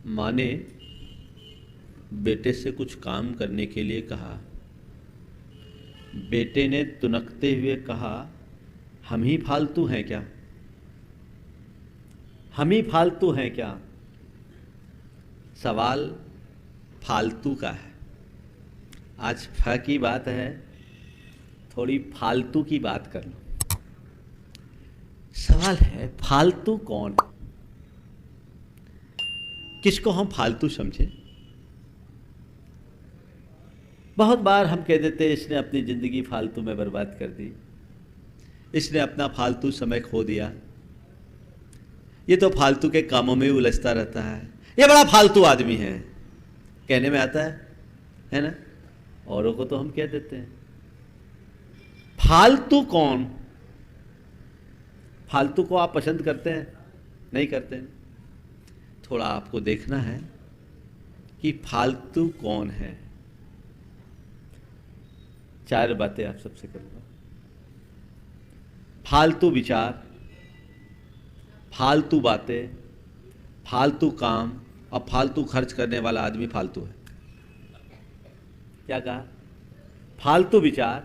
माँ ने बेटे से कुछ काम करने के लिए कहा। बेटे ने तुनकते हुए कहा, हम ही फालतू हैं क्या? हम ही फालतू हैं क्या? सवाल फालतू का है। आज फ की बात है, थोड़ी फालतू की बात कर लो। सवाल है, फालतू कौन? किसको हम फालतू समझे? बहुत बार हम कह देते हैं, इसने अपनी जिंदगी फालतू में बर्बाद कर दी, इसने अपना फालतू समय खो दिया, ये तो फालतू के कामों में उलझता रहता है, ये बड़ा फालतू आदमी है। कहने में आता है ना? औरों को तो हम कह देते हैं। फालतू कौन? फालतू को आप पसंद करते हैं? नहीं करते हैं? थोड़ा आपको देखना है कि फालतू कौन है। 4 बातें आप सबसे करूंगा। फालतू विचार, फालतू बातें, फालतू काम और फालतू खर्च करने वाला आदमी फालतू है। क्या कहा? फालतू विचार,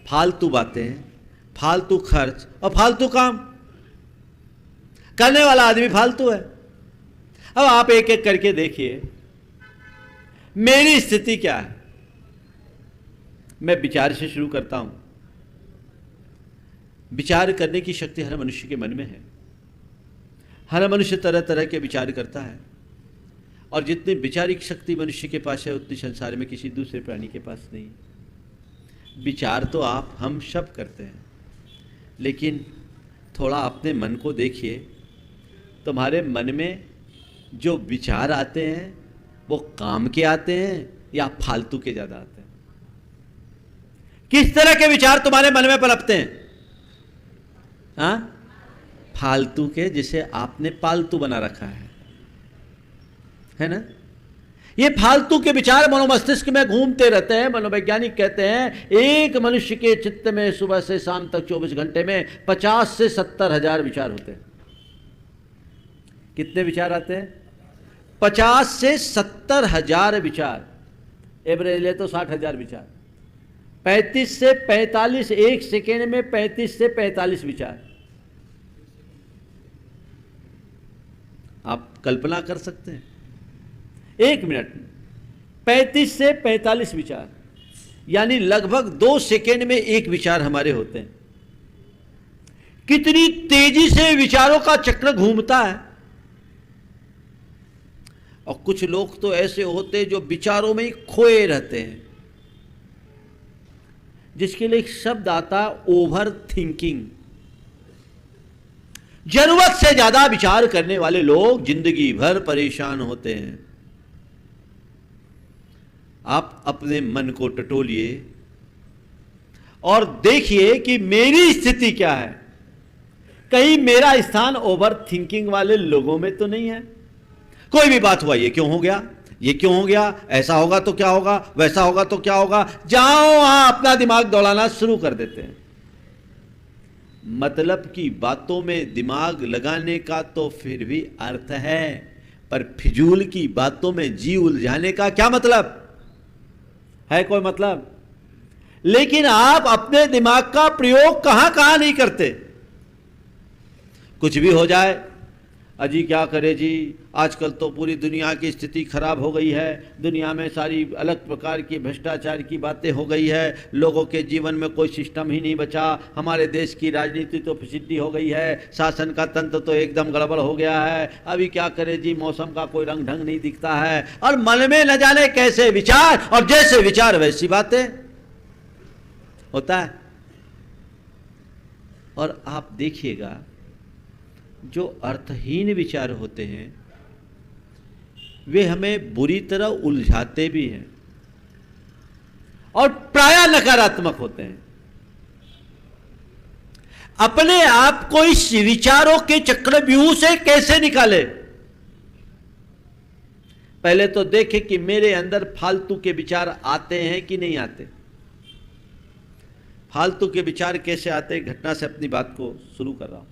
फालतू बातें, फालतू खर्च और फालतू काम करने वाला आदमी फालतू है। अब आप एक एक करके देखिए, मेरी स्थिति क्या है। मैं विचार से शुरू करता हूं। विचार करने की शक्ति हर मनुष्य के मन में है। हर मनुष्य तरह तरह के विचार करता है, और जितनी विचारिक शक्ति मनुष्य के पास है उतनी संसार में किसी दूसरे प्राणी के पास नहीं। विचार तो आप हम सब करते हैं, लेकिन थोड़ा अपने मन को देखिए। तुम्हारे मन में जो विचार आते हैं वो काम के आते हैं या फालतू के ज्यादा आते हैं? किस तरह के विचार तुम्हारे मन में पनपते हैं? हाँ, फालतू के, जिसे आपने पालतू बना रखा है ना? ये फालतू के विचार मनोमस्तिष्क में घूमते रहते हैं। मनोवैज्ञानिक कहते हैं एक मनुष्य के चित्त में सुबह से शाम तक 24 घंटे में 50 से 70 हजार विचार होते हैं। कितने विचार आते हैं? 50 से 70 हजार विचार। एवरेज ले तो 60 हजार विचार। 35 से 45, एक सेकेंड में 35 से 45 विचार। आप कल्पना कर सकते हैं, एक मिनट में 35 से 45 विचार, यानी लगभग 2 सेकेंड में एक विचार हमारे होते हैं। कितनी तेजी से विचारों का चक्र घूमता है। और कुछ लोग तो ऐसे होते हैं जो विचारों में ही खोए रहते हैं, जिसके लिए एक शब्द आता है ओवर थिंकिंग। जरूरत से ज्यादा विचार करने वाले लोग जिंदगी भर परेशान होते हैं। आप अपने मन को टटोलिए और देखिए कि मेरी स्थिति क्या है। कहीं मेरा स्थान ओवर थिंकिंग वाले लोगों में तो नहीं है? कोई भी बात हुआ, ये क्यों हो गया, ये क्यों हो गया, ऐसा होगा तो क्या होगा, वैसा होगा तो क्या होगा, जहां वहां अपना दिमाग दौड़ाना शुरू कर देते हैं। मतलब की बातों में दिमाग लगाने का तो फिर भी अर्थ है, पर फिजूल की बातों में जी उलझाने का क्या मतलब है? कोई मतलब? लेकिन आप अपने दिमाग का प्रयोग कहां कहां नहीं करते। कुछ भी हो जाए, अजी क्या करे जी, आजकल तो पूरी दुनिया की स्थिति खराब हो गई है, दुनिया में सारी अलग प्रकार की भ्रष्टाचार की बातें हो गई है, लोगों के जीवन में कोई सिस्टम ही नहीं बचा, हमारे देश की राजनीति तो प्रसिद्धि हो गई है, शासन का तंत्र तो एकदम गड़बड़ हो गया है, अभी क्या करे जी, मौसम का कोई रंग ढंग नहीं दिखता है। और मन में न जाने कैसे विचार, और जैसे विचार वैसी बातें होता है। और आप देखिएगा, जो अर्थहीन विचार होते हैं वे हमें बुरी तरह उलझाते भी हैं और प्रायः नकारात्मक होते हैं। अपने आप को इस विचारों के चक्रव्यूह से कैसे निकाले? पहले तो देखें कि मेरे अंदर फालतू के विचार आते हैं कि नहीं आते। फालतू के विचार कैसे आते हैं, घटना से अपनी बात को शुरू कर रहा हूं।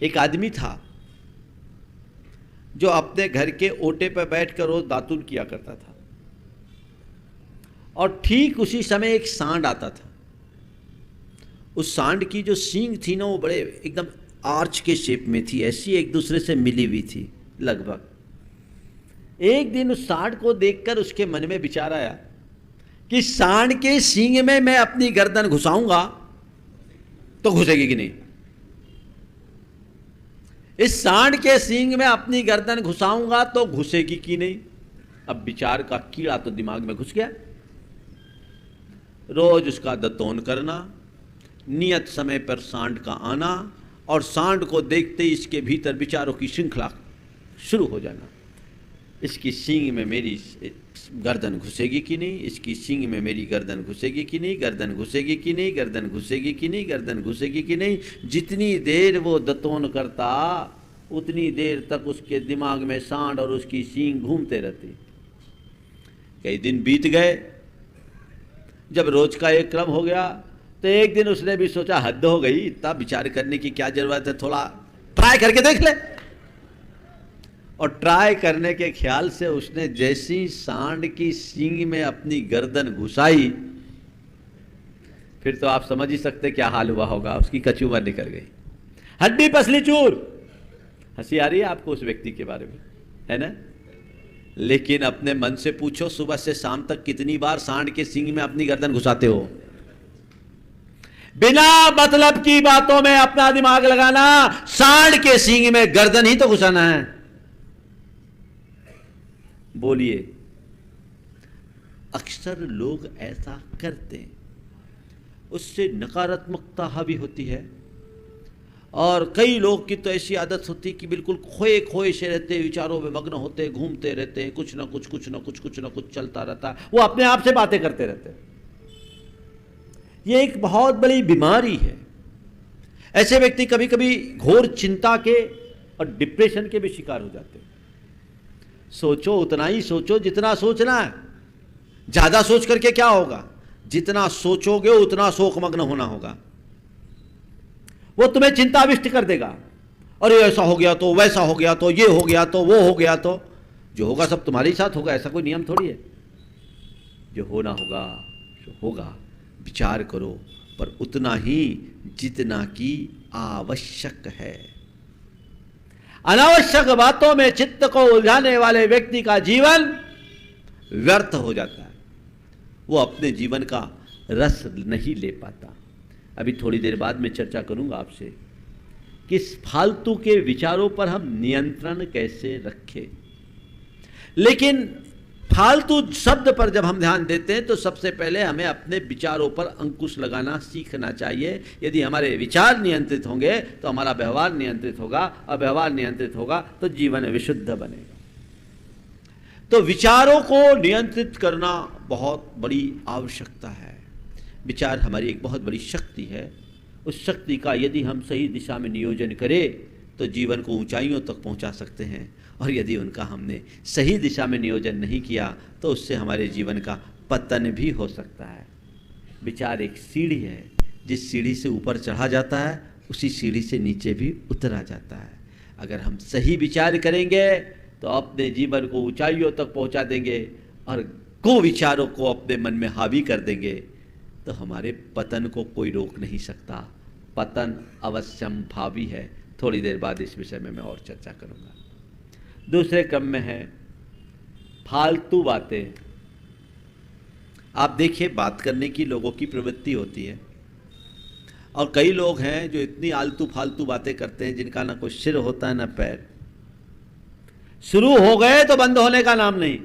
एक आदमी था जो अपने घर के ओटे पर बैठकर रोज दातुन किया करता था। और ठीक उसी समय एक सांड आता था। उस सांड की जो सींग थी ना, वो बड़े एकदम आर्च के शेप में थी, ऐसी एक दूसरे से मिली हुई थी लगभग। एक दिन उस सांड को देखकर उसके मन में विचार आया कि सांड के सींग में मैं अपनी गर्दन घुसाऊंगा तो घुसेगी कि नहीं, इस सांड के सींग में अपनी गर्दन घुसाऊंगा तो घुसेगी कि नहीं। अब विचार का कीड़ा तो दिमाग में घुस गया। रोज उसका दतौन करना, नियत समय पर सांड का आना, और सांड को देखते ही इसके भीतर विचारों की श्रृंखला शुरू हो जाना। इसकी सींग में मेरी गर्दन घुसेगी कि नहीं, इसकी सींग में मेरी गर्दन घुसेगी कि नहीं, गर्दन घुसेगी कि नहीं, गर्दन घुसेगी कि नहीं, गर्दन घुसेगी कि नहीं। जितनी देर वो दतौन करता उतनी देर तक उसके दिमाग में सांड और उसकी सींग घूमते रहती। कई दिन बीत गए। जब रोज का एक क्रम हो गया तो एक दिन उसने भी सोचा हद हो गई, इतना विचार करने की क्या जरूरत है, थोड़ा ट्राई करके देख ले। और ट्राई करने के ख्याल से उसने जैसी सांड की सींग में अपनी गर्दन घुसाई, फिर तो आप समझ ही सकते क्या हाल हुआ होगा। उसकी कचूमर निकल गई, हड्डी पसली चूर। हंसी आ रही है आपको उस व्यक्ति के बारे में, है ना? लेकिन अपने मन से पूछो, सुबह से शाम तक कितनी बार सांड के सींग में अपनी गर्दन घुसाते हो? बिना मतलब की बातों में अपना दिमाग लगाना, सांड के सींग में गर्दन ही तो घुसाना है। बोलिए, अक्सर लोग ऐसा करते हैं, उससे नकारात्मकता हावी होती है। और कई लोग की तो ऐसी आदत होती है कि बिल्कुल खोए खोए से रहते, विचारों में मग्न होते, घूमते रहते हैं, कुछ ना कुछ चलता रहता है, वो अपने आप से बातें करते रहते हैं। ये एक बहुत बड़ी बीमारी है। ऐसे व्यक्ति कभी कभी घोर चिंता के और डिप्रेशन के भी शिकार हो जाते हैं। सोचो, उतना ही सोचो जितना सोचना है। ज्यादा सोच करके क्या होगा? जितना सोचोगे उतना शोकमग्न होना होगा। वो तुम्हें चिंताविष्ट कर देगा, और ये ऐसा हो गया तो, वैसा हो गया तो, ये हो गया तो, वो हो गया तो। जो होगा सब तुम्हारे ही साथ होगा, ऐसा कोई नियम थोड़ी है। जो होना होगा जो होगा। विचार करो, पर उतना ही जितना कि आवश्यक है। अनावश्यक बातों में चित्त को उलझाने वाले व्यक्ति का जीवन व्यर्थ हो जाता है। वो अपने जीवन का रस नहीं ले पाता। अभी थोड़ी देर बाद में चर्चा करूंगा आपसे कि इस फालतू के विचारों पर हम नियंत्रण कैसे रखें। लेकिन फालतू शब्द पर जब हम ध्यान देते हैं तो सबसे पहले हमें अपने विचारों पर अंकुश लगाना सीखना चाहिए। यदि हमारे विचार नियंत्रित होंगे तो हमारा व्यवहार नियंत्रित होगा, और व्यवहार नियंत्रित होगा तो जीवन विशुद्ध बनेगा। तो विचारों को नियंत्रित करना बहुत बड़ी आवश्यकता है। विचार हमारी एक बहुत बड़ी शक्ति है। उस शक्ति का यदि हम सही दिशा में नियोजन करें तो जीवन को ऊंचाइयों तक पहुंचा सकते हैं, और यदि उनका हमने सही दिशा में नियोजन नहीं किया तो उससे हमारे जीवन का पतन भी हो सकता है। विचार एक सीढ़ी है, जिस सीढ़ी से ऊपर चढ़ा जाता है उसी सीढ़ी से नीचे भी उतरा जाता है। अगर हम सही विचार करेंगे तो अपने जीवन को ऊंचाइयों तक पहुंचा देंगे, और कुविचारों को अपने मन में हावी कर देंगे तो हमारे पतन को कोई रोक नहीं सकता। पतन अवश्यम भावी है। थोड़ी देर बाद इस विषय में मैं और चर्चा करूंगा। दूसरे क्रम में है फालतू बातें। आप देखिए, बात करने की लोगों की प्रवृत्ति होती है, और कई लोग हैं जो इतनी आलतू फालतू बातें करते हैं जिनका ना कोई सिर होता है ना पैर। शुरू हो गए तो बंद होने का नाम नहीं।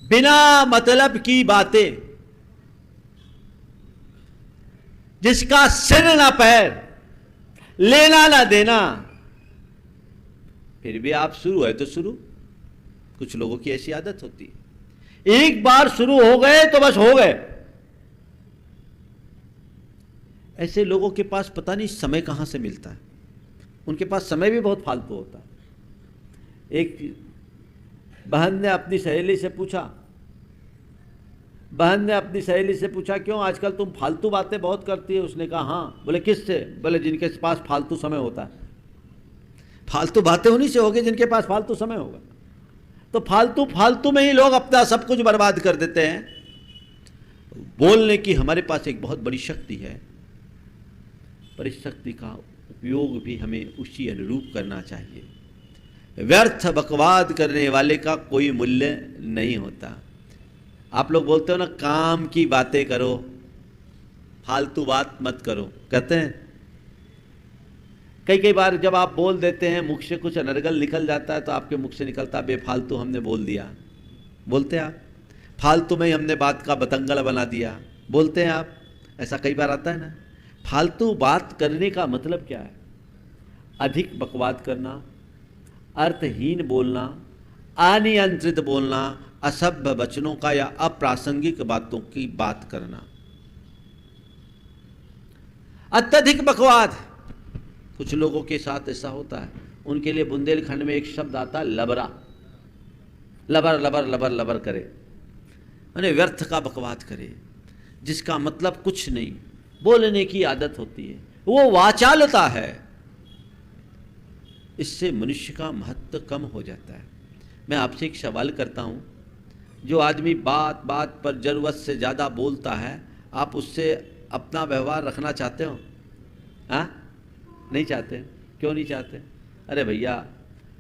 बिना मतलब की बातें, जिसका सिर ना पैर, लेना ना देना, फिर भी आप शुरू है तो शुरू। कुछ लोगों की ऐसी आदत होती है, एक बार शुरू हो गए तो बस हो गए। ऐसे लोगों के पास पता नहीं समय कहां से मिलता है। उनके पास समय भी बहुत फालतू होता है। एक बहन ने अपनी सहेली से पूछा क्यों आजकल तुम फालतू बातें बहुत करती है? उसने कहा हाँ। बोले किससे? बोले जिनके पास फालतू समय होता है। फालतू बातें उन्हीं से होगी जिनके पास फालतू समय होगा। तो फालतू फालतू में ही लोग अपना सब कुछ बर्बाद कर देते हैं। बोलने की हमारे पास एक बहुत बड़ी शक्ति है, पर इस शक्ति का उपयोग भी हमें उसी अनुरूप करना चाहिए। व्यर्थ बकवाद करने वाले का कोई मूल्य नहीं होता। आप लोग बोलते हो ना, काम की बातें करो, फालतू बात मत करो, कहते हैं। कई बार जब आप बोल देते हैं, मुख से कुछ अनर्गल निकल जाता है, तो आपके मुख से निकलता बेफालतू हमने बोल दिया, बोलते हैं आप। फालतू में ही हमने बात का बतंगड़ बना दिया, बोलते हैं आप। ऐसा कई बार आता है ना। फालतू बात करने का मतलब क्या है? अधिक बकवाद करना, अर्थहीन बोलना, अनियंत्रित बोलना, असभ्य वचनों का या अप्रासंगिक बातों की बात करना। अत्यधिक बकवाद, कुछ लोगों के साथ ऐसा होता है, उनके लिए बुंदेलखंड में एक शब्द आता है लबरा। लबर लबर लबर लबर करे, यानी व्यर्थ का बकवाद करे, जिसका मतलब कुछ नहीं। बोलने की आदत होती है, वो वाचालता है। इससे मनुष्य का महत्व कम हो जाता है। मैं आपसे एक सवाल करता हूँ, जो आदमी बात बात पर जरूरत से ज़्यादा बोलता है, आप उससे अपना व्यवहार रखना चाहते हो? हाँ, नहीं चाहते। क्यों नहीं चाहते? अरे भैया,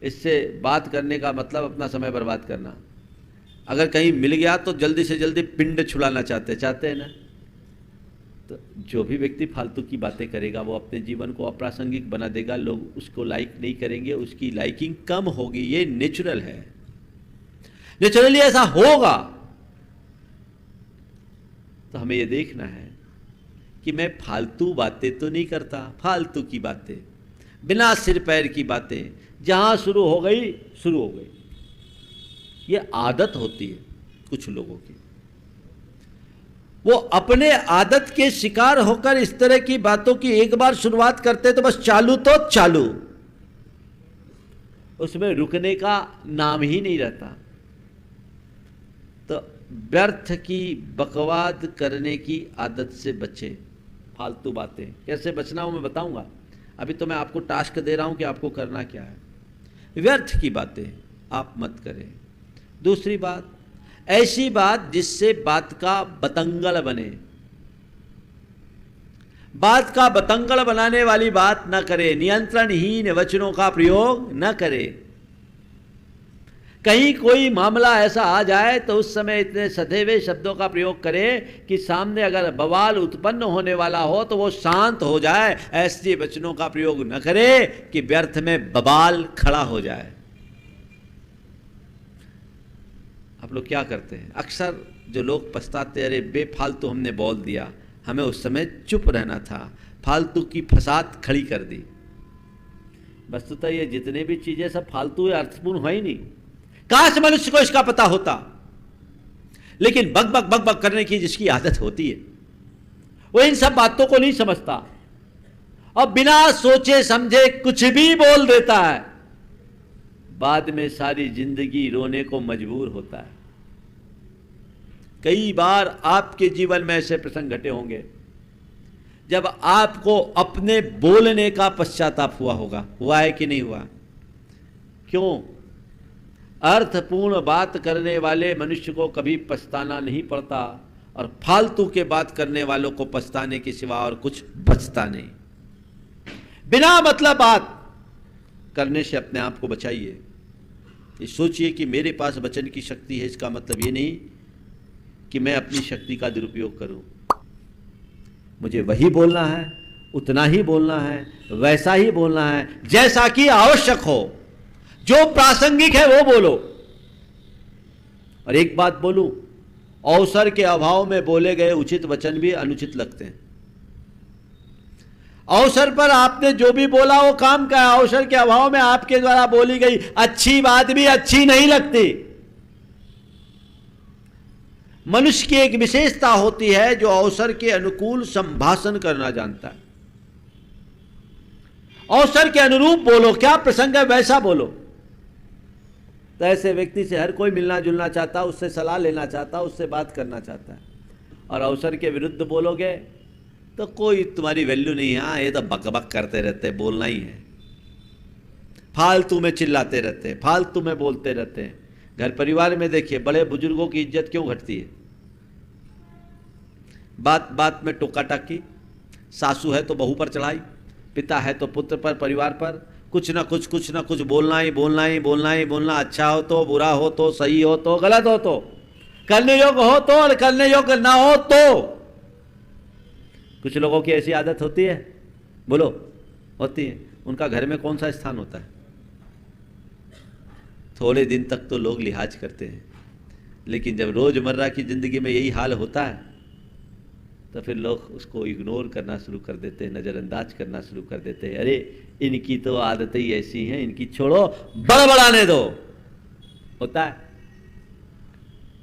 इससे बात करने का मतलब अपना समय बर्बाद करना। अगर कहीं मिल गया तो जल्दी से जल्दी पिंड छुड़ाना चाहते हैं ना। तो जो भी व्यक्ति फालतू की बातें करेगा, वो अपने जीवन को अप्रासंगिक बना देगा। लोग उसको लाइक नहीं करेंगे, उसकी लाइकिंग कम होगी। ये नेचुरल है, नेचुरली ऐसा होगा। तो हमें ये देखना है कि मैं फालतू बातें तो नहीं करता। फालतू की बातें, बिना सिर पैर की बातें, जहां शुरू हो गई शुरू हो गई। ये आदत होती है कुछ लोगों की। वो अपने आदत के शिकार होकर इस तरह की बातों की एक बार शुरुआत करते तो बस चालू तो चालू, उसमें रुकने का नाम ही नहीं रहता। तो व्यर्थ की बकवाद करने की आदत से बचे। फालतू बातें कैसे बचना हो मैं बताऊंगा। अभी तो मैं आपको टास्क दे रहा हूं कि आपको करना क्या है। व्यर्थ की बातें आप मत करें। दूसरी बात, ऐसी बात जिससे बात का बतंगड़ बने। बात का बतंगड़ बनाने वाली बात न करे। नियंत्रणहीन वचनों का प्रयोग न करे। कहीं कोई मामला ऐसा आ जाए तो उस समय इतने सधे हुए शब्दों का प्रयोग करे कि सामने अगर बवाल उत्पन्न होने वाला हो तो वो शांत हो जाए। ऐसे वचनों का प्रयोग न करे कि व्यर्थ में बवाल खड़ा हो जाए। आप लोग क्या करते हैं? अक्सर जो लोग पछताते, अरे बेफालतू हमने बोल दिया, हमें उस समय चुप रहना था, फालतू की फसाद खड़ी कर दी। वस्तुतः ये जितने भी चीजें सब फालतू है, अर्थपूर्ण है ही नहीं। काश मनुष्य को इसका पता होता। लेकिन बक बक बक बक करने की जिसकी आदत होती है, वो इन सब बातों को नहीं समझता और बिना सोचे समझे कुछ भी बोल देता है। बाद में सारी जिंदगी रोने को मजबूर होता है। कई बार आपके जीवन में ऐसे प्रसंग घटे होंगे जब आपको अपने बोलने का पश्चाताप हुआ होगा। हुआ है कि नहीं हुआ? क्यों? अर्थपूर्ण बात करने वाले मनुष्य को कभी पछताना नहीं पड़ता और फालतू के बात करने वालों को पछताने के सिवा और कुछ बचता नहीं। बिना मतलब बात करने से अपने आप को बचाइए। ये सोचिए कि मेरे पास वचन की शक्ति है, इसका मतलब ये नहीं कि मैं अपनी शक्ति का दुरुपयोग करूं। मुझे वही बोलना है, उतना ही बोलना है, वैसा ही बोलना है जैसा कि आवश्यक हो। जो प्रासंगिक है वो बोलो। और एक बात बोलूं, अवसर के अभाव में बोले गए उचित वचन भी अनुचित लगते हैं। अवसर पर आपने जो भी बोला वो काम का है। अवसर के अभाव में आपके द्वारा बोली गई अच्छी बात भी अच्छी नहीं लगती। मनुष्य की एक विशेषता होती है जो अवसर के अनुकूल संभाषण करना जानता है। अवसर के अनुरूप बोलो, क्या प्रसंग है वैसा बोलो। तो ऐसे व्यक्ति से हर कोई मिलना जुलना चाहता, उससे सलाह लेना चाहता, उससे बात करना चाहता है। और अवसर के विरुद्ध बोलोगे तो कोई तुम्हारी वैल्यू नहीं है। हाँ, ये तो बक बक करते रहते, बोलना ही है। फालतू में चिल्लाते रहते हैं, फालतू में बोलते रहते हैं। घर परिवार में देखिए बड़े बुजुर्गों की इज्जत क्यों घटती है? बात बात में टोका टाकी, सासू है तो बहू पर चढ़ाई, पिता है तो पुत्र पर, परिवार पर कुछ ना कुछ बोलना ही बोलना ही बोलना ही बोलना। अच्छा हो तो, बुरा हो तो, सही हो तो, गलत हो तो, करने योग्य हो तो और करने योग्य ना हो तो। कुछ लोगों की ऐसी आदत होती है, बोलो होती है। उनका घर में कौन सा स्थान होता है? थोड़े दिन तक तो लोग लिहाज करते हैं, लेकिन जब रोजमर्रा की जिंदगी में यही हाल होता है तो फिर लोग उसको इग्नोर करना शुरू कर देते हैं, नज़रअंदाज करना शुरू कर देते हैं। अरे इनकी तो आदतें ही ऐसी हैं, इनकी छोड़ो, बड़बड़ाने दो। होता है।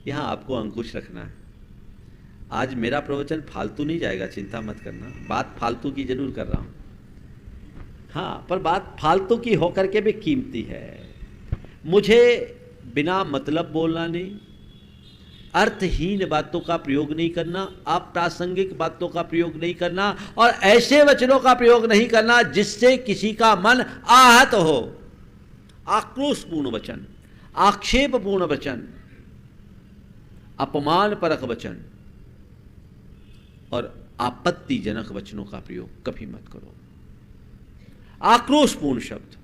यहां आपको अंकुश रखना है। आज मेरा प्रवचन फालतू नहीं जाएगा, चिंता मत करना। बात फालतू की जरूर कर रहा हूं, हाँ, पर बात फालतू की होकर के भी कीमती है। मुझे बिना मतलब बोलना नहीं, अर्थहीन बातों का प्रयोग नहीं करना, अप्रासंगिक बातों का प्रयोग नहीं करना, और ऐसे वचनों का प्रयोग नहीं करना जिससे किसी का मन आहत हो। आक्रोशपूर्ण वचन, आक्षेपपूर्ण वचन, अपमानपरक वचन और आपत्तिजनक वचनों का प्रयोग कभी मत करो। आक्रोशपूर्ण शब्द,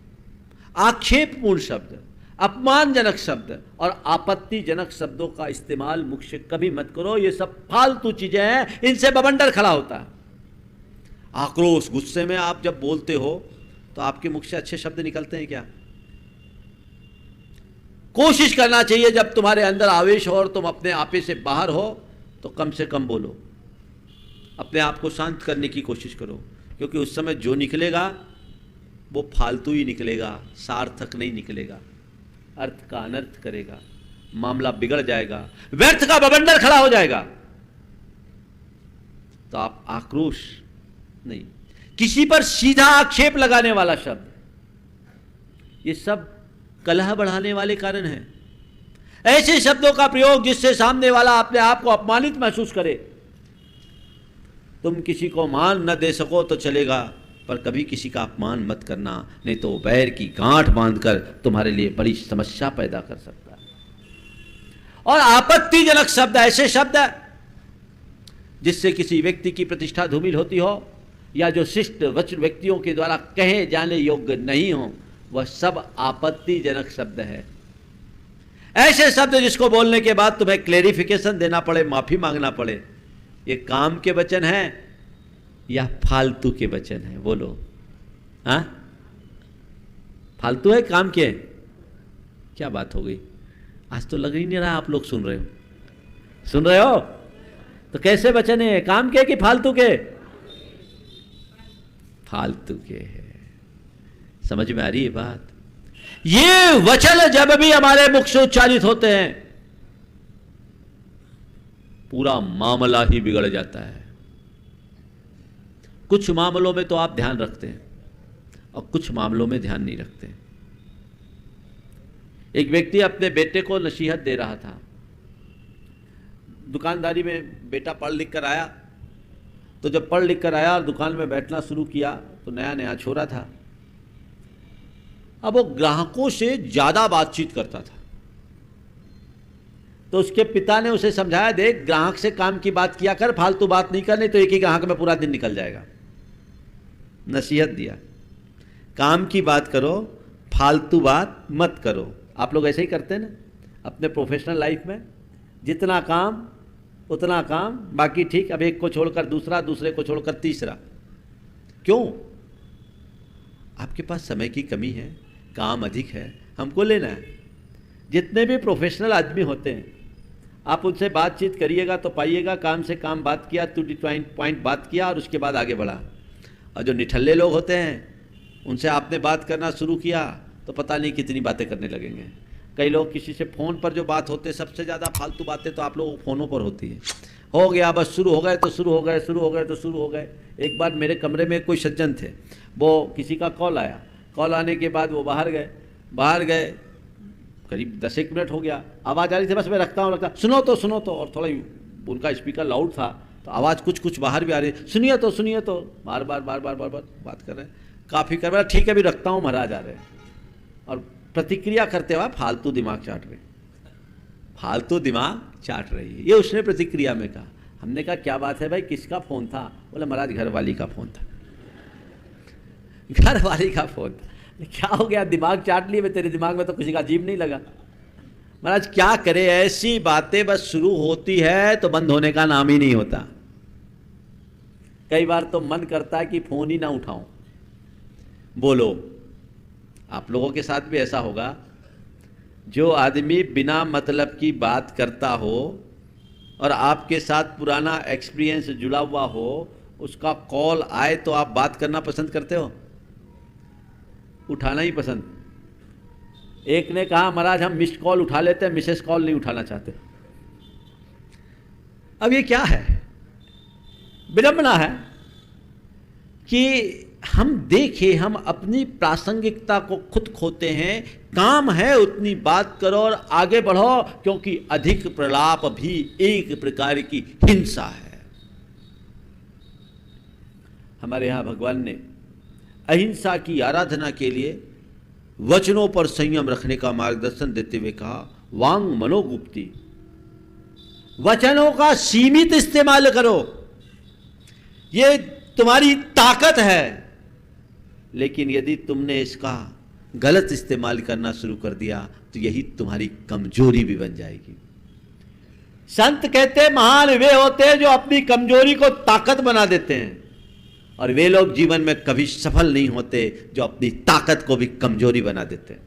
आक्षेपपूर्ण शब्द, अपमानजनक शब्द और आपत्तिजनक शब्दों का इस्तेमाल मुख से कभी मत करो। ये सब फालतू चीजें हैं, इनसे बवंडर खड़ा होता है। आक्रोश, गुस्से में आप जब बोलते हो तो आपके मुख से अच्छे शब्द निकलते हैं क्या? कोशिश करना चाहिए जब तुम्हारे अंदर आवेश हो और तुम अपने आपे से बाहर हो तो कम से कम बोलो, अपने आप को शांत करने की कोशिश करो, क्योंकि उस समय जो निकलेगा वो फालतू ही निकलेगा, सार्थक नहीं निकलेगा, अर्थ का अनर्थ करेगा, मामला बिगड़ जाएगा, व्यर्थ का बवंडर खड़ा हो जाएगा। तो आप आक्रोश नहीं, किसी पर सीधा आक्षेप लगाने वाला शब्द, ये सब कलह बढ़ाने वाले कारण हैं। ऐसे शब्दों का प्रयोग जिससे सामने वाला अपने आप को अपमानित महसूस करे। तुम किसी को मान न दे सको तो चलेगा, पर कभी किसी का अपमान मत करना, नहीं तो बैर की गांठ बांधकर तुम्हारे लिए बड़ी समस्या पैदा कर सकता है। और आपत्तिजनक शब्द ऐसे शब्द जिससे किसी व्यक्ति की प्रतिष्ठा धूमिल होती हो या जो शिष्ट वचन व्यक्तियों के द्वारा कहे जाने योग्य नहीं हो, वह सब आपत्तिजनक शब्द है। ऐसे शब्द जिसको बोलने के बाद तुम्हें क्लेरिफिकेशन देना पड़े, माफी मांगना पड़े। ये काम के वचन हैं या फालतू के वचन हैं? बोलो, हाँ, फालतू है, काम के? क्या बात हो गई? आज तो लग ही नहीं रहा आप लोग सुन रहे हो। सुन रहे हो तो कैसे वचन है, काम के कि फालतू के? फालतू के है। समझ में आ रही है बात? ये वचन जब भी हमारे मुख से उच्चारित होते हैं पूरा मामला ही बिगड़ जाता है। कुछ मामलों में तो आप ध्यान रखते हैं और कुछ मामलों में ध्यान नहीं रखते। एक व्यक्ति अपने बेटे को नसीहत दे रहा था। दुकानदारी में बेटा पढ़ लिख कर आया, तो जब पढ़ लिख कर आया और दुकान में बैठना शुरू किया तो नया नया छोरा था। अब वो ग्राहकों से ज़्यादा बातचीत करता था। तो उसके पिता ने उसे समझाया, देख ग्राहक से काम की बात किया कर, फालतू बात नहीं करनी तो एक ही ग्राहक में पूरा दिन निकल जाएगा। नसीहत दिया, काम की बात करो, फालतू बात मत करो। आप लोग ऐसे ही करते हैं ना अपने प्रोफेशनल लाइफ में, जितना काम उतना काम, बाकी ठीक, अब एक को छोड़कर दूसरा, दूसरे को छोड़कर तीसरा। क्यों? आपके पास समय की कमी है, काम अधिक है, हमको लेना है। जितने भी प्रोफेशनल आदमी होते हैं आप उनसे बातचीत करिएगा तो पाइएगा काम से काम बात किया, टू द पॉइंट बात किया और उसके बाद आगे बढ़ा। और जो निठल्ले लोग होते हैं उनसे आपने बात करना शुरू किया तो पता नहीं कितनी बातें करने लगेंगे। कई लोग किसी से फ़ोन पर जो बात होते हैं, सबसे ज़्यादा फालतू बातें तो आप लोगों को फ़ोनों पर होती है। हो गया बस, शुरू हो गए तो शुरू हो गए, शुरू हो गए तो शुरू हो गए। एक बार मेरे कमरे में कोई सज्जन थे, वो किसी का कॉल आया, कॉल आने के बाद वो बाहर गए, करीब 10 मिनट हो गया, आवाज़ आ रही थी, बस मैं रखता हूँ, सुनो तो, और थोड़ा उनका स्पीकर लाउड था तो आवाज़ कुछ बाहर भी आ रही, सुनिए तो, बार बार बात कर रहे हैं, काफ़ी कर रहे हैं, ठीक है अभी रखता हूँ, महाराज आ रहे हैं। और प्रतिक्रिया करते हुए फालतू दिमाग चाट रहे, फालतू दिमाग चाट रही है, ये उसने प्रतिक्रिया में कहा। हमने कहा क्या बात है भाई, किसका फ़ोन था? बोले महाराज घरवाली का फ़ोन था। घरवाली का फ़ोन था। क्या हो गया, दिमाग चाट लिए? तेरे दिमाग में तो किसी का अजीब नहीं लगा। महाराज क्या करे, ऐसी बातें बस शुरू होती है तो बंद होने का नाम ही नहीं होता। कई बार तो मन करता है कि फ़ोन ही ना उठाऊं। बोलो, आप लोगों के साथ भी ऐसा होगा? जो आदमी बिना मतलब की बात करता हो और आपके साथ पुराना एक्सपीरियंस जुड़ा हुआ हो, उसका कॉल आए तो आप बात करना पसंद करते हो? उठाना ही पसंद। एक ने कहा महाराज हम मिस्ड कॉल उठा लेते हैं, मिसेस कॉल नहीं उठाना चाहते। अब ये क्या है? विडंबना है कि हम देखें, हम अपनी प्रासंगिकता को खुद खोते हैं। काम है उतनी बात करो और आगे बढ़ो, क्योंकि अधिक प्रलाप भी एक प्रकार की हिंसा है। हमारे यहां भगवान ने अहिंसा की आराधना के लिए वचनों पर संयम रखने का मार्गदर्शन देते हुए कहा, वांग मनोगुप्ती, वचनों का सीमित इस्तेमाल करो, ये तुम्हारी ताकत है। लेकिन यदि तुमने इसका गलत इस्तेमाल करना शुरू कर दिया तो यही तुम्हारी कमजोरी भी बन जाएगी। संत कहते हैं महान वे होते हैं जो अपनी कमजोरी को ताकत बना देते हैं, और वे लोग जीवन में कभी सफल नहीं होते जो अपनी ताकत को भी कमजोरी बना देते हैं।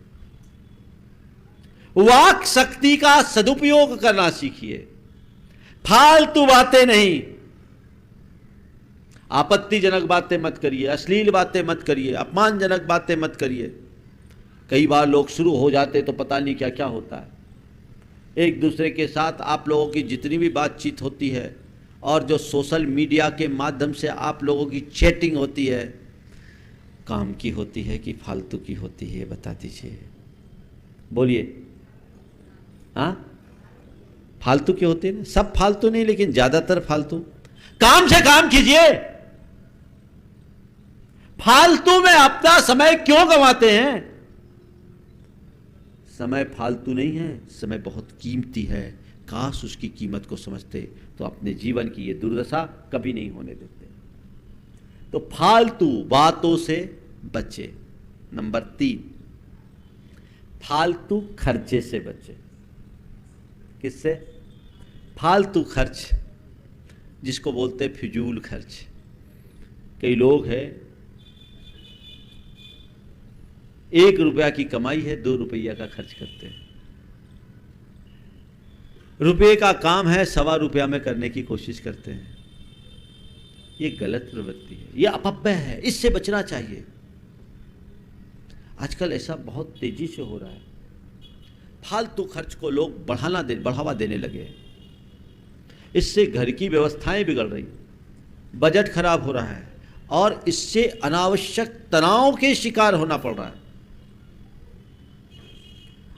वाक शक्ति का सदुपयोग करना सीखिए, फालतू बातें नहीं। आपत्तिजनक बातें मत करिए, अश्लील बातें मत करिए, अपमानजनक बातें मत करिए। कई बार लोग शुरू हो जाते तो पता नहीं क्या क्या होता है। एक दूसरे के साथ आप लोगों की जितनी भी बातचीत होती है और जो सोशल मीडिया के माध्यम से आप लोगों की चैटिंग होती है, काम की होती है कि फालतू की होती है? बता दीजिए, बोलिए। हाँ, फालतू की होती है ना? सब फालतू नहीं, लेकिन ज्यादातर फालतू। काम से काम कीजिए। फालतू में अपना समय क्यों गंवाते हैं? समय फालतू नहीं है, समय बहुत कीमती है। काश उसकी कीमत को समझते तो अपने जीवन की ये दुर्दशा कभी नहीं होने देते। तो फालतू बातों से बचे। नंबर 3, फालतू खर्चे से बचे। किससे? फालतू खर्च, जिसको बोलते हैं फिजूल खर्च। कई लोग हैं, 1 रुपया की कमाई है, 2 रुपया का खर्च करते हैं। रुपये का काम है, 1.25 रुपया में करने की कोशिश करते हैं। ये गलत प्रवृत्ति है, ये अपव्यय है, इससे बचना चाहिए। आजकल ऐसा बहुत तेजी से हो रहा है। फालतू खर्च को लोग बढ़ावा देने लगे। इससे घर की व्यवस्थाएं बिगड़ रही, बजट खराब हो रहा है और इससे अनावश्यक तनाव के शिकार होना पड़ रहा है।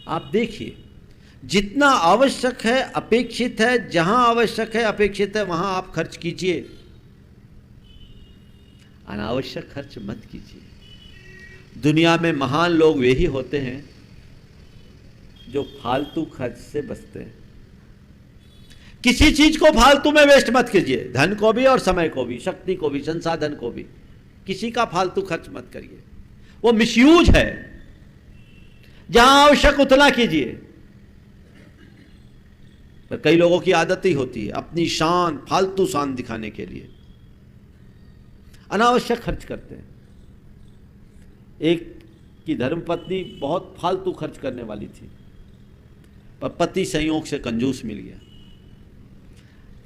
आप देखिए, जितना आवश्यक है, अपेक्षित है, जहां आवश्यक है, अपेक्षित है, वहां आप खर्च कीजिए। अनावश्यक खर्च मत कीजिए। दुनिया में महान लोग वे ही होते हैं जो फालतू खर्च से बचते हैं। किसी चीज को फालतू में वेस्ट मत कीजिए, धन को भी और समय को भी, शक्ति को भी, संसाधन को भी। किसी का फालतू खर्च मत करिए, वो मिसयूज है। जहां आवश्यक उतना कीजिए। पर कई लोगों की आदत ही होती है अपनी शान, फालतू शान दिखाने के लिए अनावश्यक खर्च करते हैं। एक की धर्मपत्नी बहुत फालतू खर्च करने वाली थी, पर पति संयोग से कंजूस मिल गया।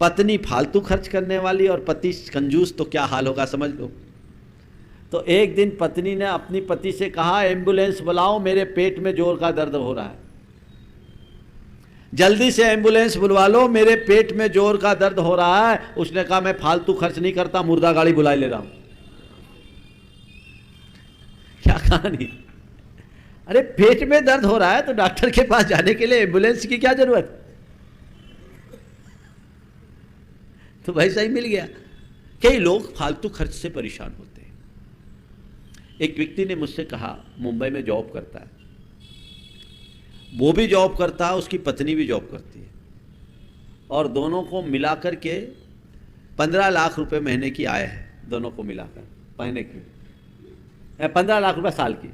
पत्नी फालतू खर्च करने वाली और पति कंजूस, तो क्या हाल होगा समझ लो। तो एक दिन पत्नी ने अपनी पति से कहा, एम्बुलेंस बुलाओ, मेरे पेट में जोर का दर्द हो रहा है, जल्दी से एम्बुलेंस बुलवा लो, मेरे पेट में जोर का दर्द हो रहा है। उसने कहा, मैं फालतू खर्च नहीं करता, मुर्दा गाड़ी बुला ले रहा हूं। क्या कहानी? अरे पेट में दर्द हो रहा है तो डॉक्टर के पास जाने के लिए एम्बुलेंस की क्या जरूरत? तो वैसा ही मिल गया। कई लोग फालतू खर्च से परेशान होते हैं। एक व्यक्ति ने मुझसे कहा, मुंबई में जॉब करता है, वो भी जॉब करता है, उसकी पत्नी भी जॉब करती है, और दोनों को मिलाकर के 15 लाख रुपए महीने की आय है, दोनों को मिलाकर महीने की 15 लाख रुपए साल की।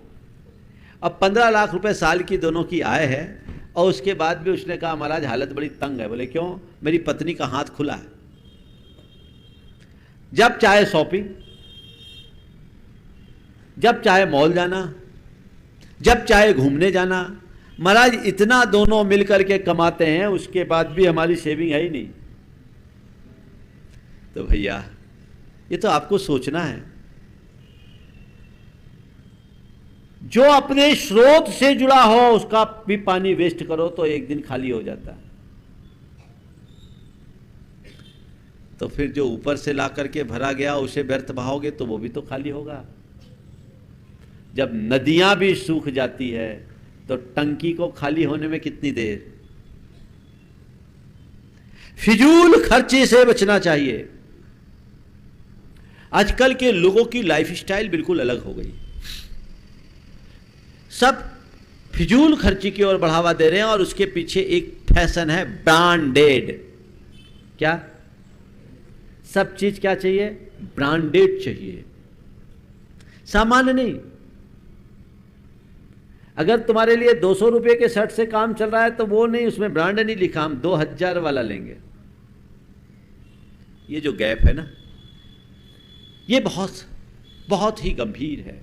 अब 15 लाख रुपए साल की दोनों की आय है, और उसके बाद भी उसने कहा महाराज हालत बड़ी तंग है। बोले क्यों? मेरी पत्नी का हाथ खुला है, जब चाहे शॉपिंग, जब चाहे मॉल जाना, जब चाहे घूमने जाना। महाराज इतना दोनों मिलकर के कमाते हैं, उसके बाद भी हमारी सेविंग है ही नहीं। तो भैया ये तो आपको सोचना है। जो अपने स्रोत से जुड़ा हो उसका भी पानी वेस्ट करो तो एक दिन खाली हो जाता है। तो फिर जो ऊपर से ला करके भरा गया उसे व्यर्थ बहाओगे तो वो भी तो खाली होगा। जब नदियां भी सूख जाती है तो टंकी को खाली होने में कितनी देर। फिजूल खर्चे से बचना चाहिए। आजकल के लोगों की लाइफस्टाइल बिल्कुल अलग हो गई। सब फिजूल खर्ची की ओर बढ़ावा दे रहे हैं, और उसके पीछे एक फैशन है ब्रांडेड। क्या? सब चीज क्या चाहिए? ब्रांडेड चाहिए, सामान्य नहीं। अगर तुम्हारे लिए 200 रुपए के शर्ट से काम चल रहा है तो वो नहीं, उसमें ब्रांड नहीं लिखा, हम 2000 वाला लेंगे। ये जो गैप है ना, ये बहुत बहुत ही गंभीर है।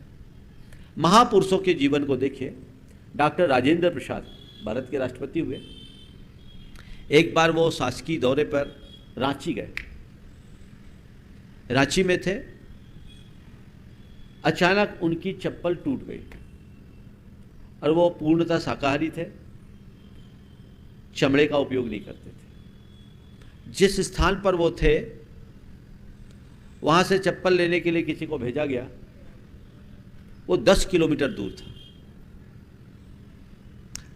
महापुरुषों के जीवन को देखिए। डॉक्टर राजेंद्र प्रसाद भारत के राष्ट्रपति हुए। एक बार वो शासकीय दौरे पर रांची गए। रांची में थे, अचानक उनकी चप्पल टूट गई, और वो पूर्णतः शाकाहारी थे, चमड़े का उपयोग नहीं करते थे। जिस स्थान पर वो थे वहां से चप्पल लेने के लिए किसी को भेजा गया। वो 10 किलोमीटर दूर था,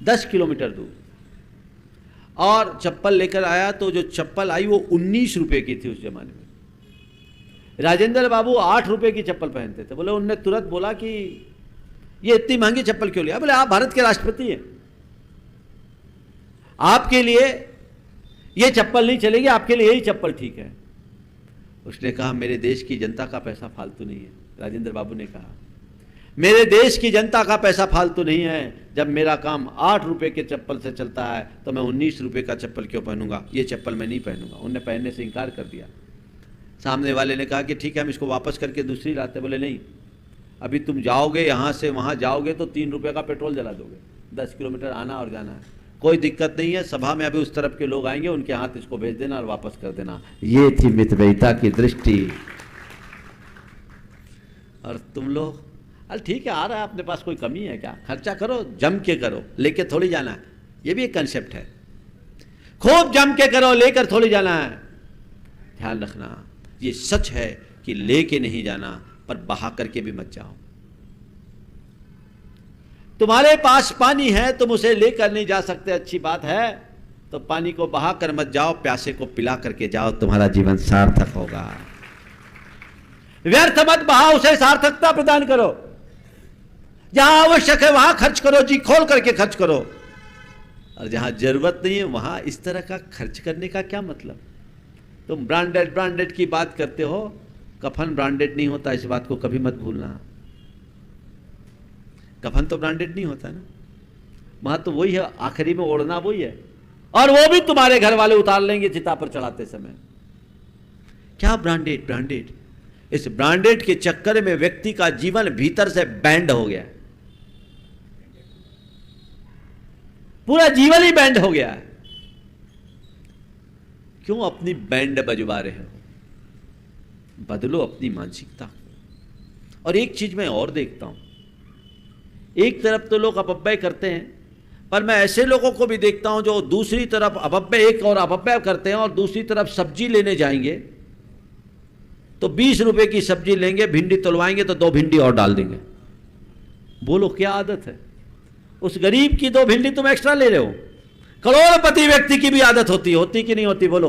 10 किलोमीटर दूर। और चप्पल लेकर आया तो जो चप्पल आई वो 19 रुपए की थी उस जमाने में। राजेंद्र बाबू 8 रुपए की चप्पल पहनते थे। बोले, उनने तुरंत बोला कि ये इतनी महंगी चप्पल क्यों लिया? बोले, आप भारत के राष्ट्रपति हैं, आपके लिए ये चप्पल नहीं चलेगी, आपके लिए यही चप्पल ठीक है। उसने कहा, मेरे देश की जनता का पैसा फालतू नहीं है। राजेंद्र बाबू ने कहा, मेरे देश की जनता का पैसा फालतू नहीं है। जब मेरा काम 8 रुपए के चप्पल से चलता है तो मैं 19 रुपए का चप्पल क्यों पहनूंगा? ये चप्पल मैं नहीं पहनूंगा। उन्होंने पहनने से इनकार कर दिया। सामने वाले ने कहा कि ठीक है, हम इसको वापस करके दूसरी लाते। बोले, नहीं, अभी तुम जाओगे यहाँ से वहाँ जाओगे तो 3 रुपए का पेट्रोल जला दोगे। 10 किलोमीटर आना और जाना है, कोई दिक्कत नहीं है। सभा में अभी उस तरफ के लोग आएंगे, उनके हाथ इसको भेज देना और वापस कर देना। ये थी मितव्ययिता की दृष्टि। और तुम लोग, अरे ठीक है, आ रहा है अपने पास, कोई कमी है क्या? खर्चा करो, जम के करो, लेके थोड़ी जाना है। ये भी एक कंसेप्ट है, खूब जम के करो, लेकर थोड़ी जाना है। ध्यान रखना, ये सच है कि लेके नहीं जाना, पर बहा करके भी मत जाओ। तुम्हारे पास पानी है, तुम उसे लेकर नहीं जा सकते, अच्छी बात है, तो पानी को बहा कर मत जाओ, प्यासे को पिला करके जाओ, तुम्हारा जीवन सार्थक होगा। व्यर्थ मत बहाओ, उसे सार्थकता प्रदान करो। जहां आवश्यक है वहां खर्च करो, जी खोल करके खर्च करो। और जहां जरूरत नहीं है वहां इस तरह का खर्च करने का क्या मतलब? तुम ब्रांडेड ब्रांडेड की बात करते हो, कफन ब्रांडेड नहीं होता, इस बात को कभी मत भूलना। कफन तो ब्रांडेड नहीं होता ना, वहां तो वही है, आखिरी में ओढ़ना वही है, और वो भी तुम्हारे घर वाले उतार लेंगे चिता पर चढ़ाते समय। क्या ब्रांडेड ब्रांडेड? इस ब्रांडेड के चक्कर में व्यक्ति का जीवन भीतर से बैंड हो गया, पूरा जीवन ही बैंड हो गया है। क्यों अपनी बैंड बजवा रहे हो? बदलो अपनी मानसिकता। और एक चीज मैं और देखता हूं, एक तरफ तो लोग अपव्यय करते हैं, पर मैं ऐसे लोगों को भी देखता हूं जो दूसरी तरफ अपव्यय, एक और अपव्यय करते हैं और दूसरी तरफ सब्जी लेने जाएंगे तो 20 रुपए की सब्जी लेंगे, भिंडी तोलवाएंगे तो 2 भिंडी और डाल देंगे। बोलो क्या आदत है? उस गरीब की 2 भिंडी तुम एक्स्ट्रा ले रहे हो। करोड़पति व्यक्ति की भी आदत होती कि नहीं होती? बोलो।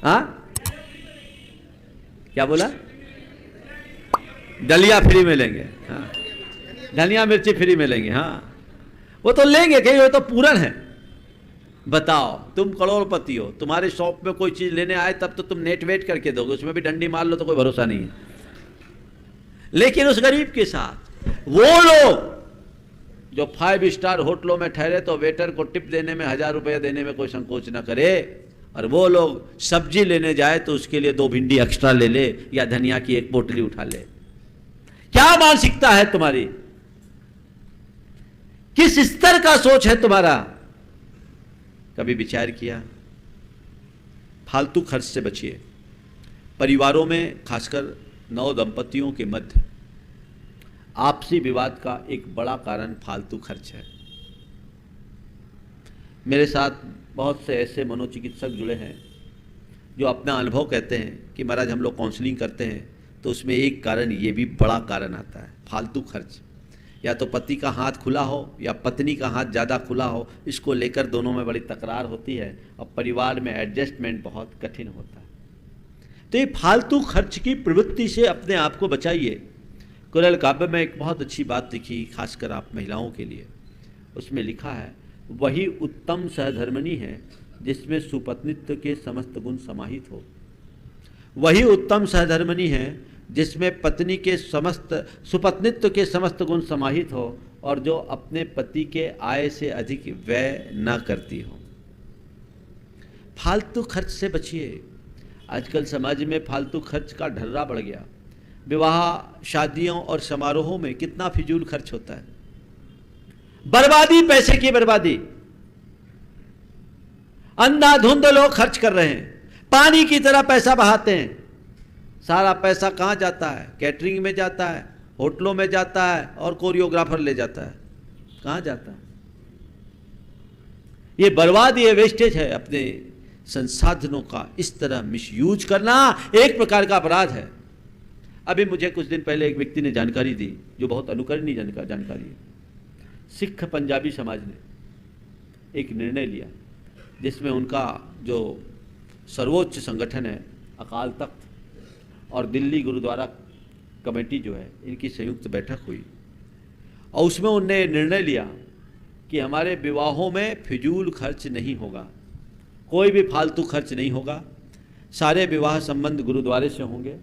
हाँ, क्या बोला? डलिया फ्री में लेंगे, हाँ, धनिया मिर्ची फ्री में लेंगे, हाँ, वो तो लेंगे कि ये तो पूरन है। बताओ, तुम करोड़पति हो, तुम्हारे शॉप में कोई चीज लेने आए तब तो तुम नेट वेट करके दोगे, उसमें भी डंडी मार लो तो कोई भरोसा नहीं है। लेकिन उस गरीब के साथ वो लोग जो 5 स्टार होटलों में ठहरे तो वेटर को टिप देने में 1000 रुपया देने में कोई संकोच ना करे, और वो लोग सब्जी लेने जाए तो उसके लिए 2 भिंडी एक्स्ट्रा ले ले या धनिया की 1 पोटली उठा ले। क्या मानसिकता है तुम्हारी? किस स्तर का सोच है तुम्हारा? कभी विचार किया? फालतू खर्च से बचिए। परिवारों में खासकर नव दंपतियों के मध्य आपसी विवाद का एक बड़ा कारण फालतू खर्च है। मेरे साथ बहुत से ऐसे मनोचिकित्सक जुड़े हैं जो अपना अनुभव कहते हैं कि महाराज हम लोग काउंसलिंग करते हैं तो उसमें एक कारण ये भी बड़ा कारण आता है, फालतू खर्च। या तो पति का हाथ खुला हो या पत्नी का हाथ ज़्यादा खुला हो, इसको लेकर दोनों में बड़ी तकरार होती है और परिवार में एडजस्टमेंट बहुत कठिन होता है। तो ये फालतू खर्च की प्रवृत्ति से अपने आप को बचाइए। कुरल काव्य में एक बहुत अच्छी बात लिखी, खासकर आप महिलाओं के लिए। उसमें लिखा है, वही उत्तम सहधर्मिणी है जिसमें सुपत्नित्व के समस्त गुण समाहित हो। वही उत्तम सहधर्मिणी है जिसमें पत्नी के समस्त सुपत्नित्व के समस्त गुण समाहित हो और जो अपने पति के आय से अधिक व्यय न करती हो। फालतू खर्च से बचिए। आजकल समाज में फालतू खर्च का ढर्रा बढ़ गया। विवाह, शादियों और समारोहों में कितना फिजूल खर्च होता है। बर्बादी, पैसे की बर्बादी। अंधाधुंध लोग खर्च कर रहे हैं, पानी की तरह पैसा बहाते हैं। सारा पैसा कहां जाता है? कैटरिंग में जाता है, होटलों में जाता है और कोरियोग्राफर ले जाता है। कहां जाता है? ये बर्बादी, ये वेस्टेज है। अपने संसाधनों का इस तरह मिसयूज करना एक प्रकार का अपराध है। अभी मुझे कुछ दिन पहले एक व्यक्ति ने जानकारी दी जो बहुत अनुकरणीय जानकारी है। सिख पंजाबी समाज ने एक निर्णय लिया जिसमें उनका जो सर्वोच्च संगठन है अकाल तख्त और दिल्ली गुरुद्वारा कमेटी जो है, इनकी संयुक्त बैठक हुई और उसमें उन्होंने निर्णय लिया कि हमारे विवाहों में फिजूल खर्च नहीं होगा, कोई भी फालतू खर्च नहीं होगा। सारे विवाह संबंध गुरुद्वारे से होंगे